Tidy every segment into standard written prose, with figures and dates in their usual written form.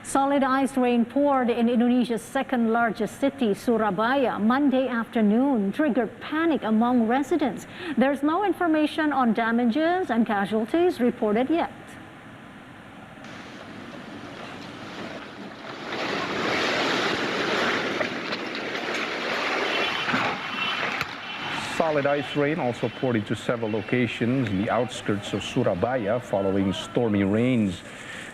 Solid ice rain poured in Indonesia's second largest city, Surabaya, Monday afternoon, triggered panic among residents. There's no information on damages and casualties reported yet. Solid ice rain also poured into several locations in the outskirts of Surabaya following stormy rains.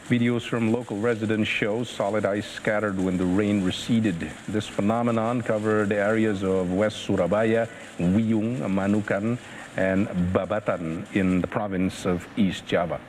Videos from local residents show solid ice scattered when the rain receded. This phenomenon covered areas of West Surabaya, Wiyung, Manukan, and Babatan in the province of East Java.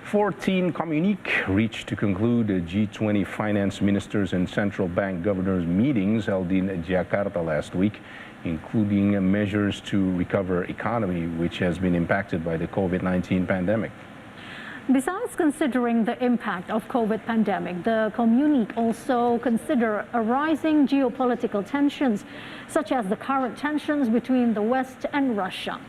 Fourteen communiques reached to conclude the G20 finance ministers and central bank governors meetings held in Jakarta last week, including measures to recover economy, which has been impacted by the COVID-19 pandemic. Besides considering the impact of COVID pandemic, the communique also consider arising geopolitical tensions, such as the current tensions between the West and Russia.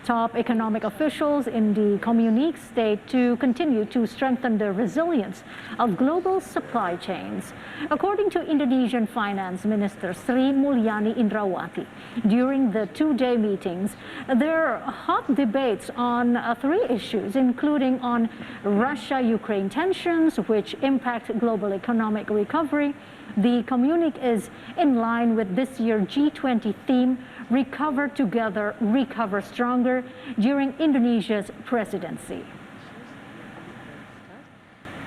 Top economic officials in the communique state to continue to strengthen the resilience of global supply chains. According to Indonesian Finance Minister Sri Mulyani Indrawati, during the two-day meetings, there are hot debates on three issues, including on Russia-Ukraine tensions, which impact global economic recovery. The communique is in line with this year's G20 theme, Recover Together, Recover Stronger, during Indonesia's presidency.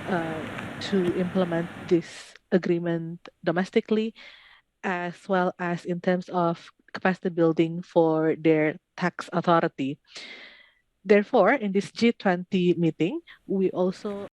To implement this agreement domestically, as well as in terms of capacity building for their tax authority. Therefore, in this G20 meeting, we also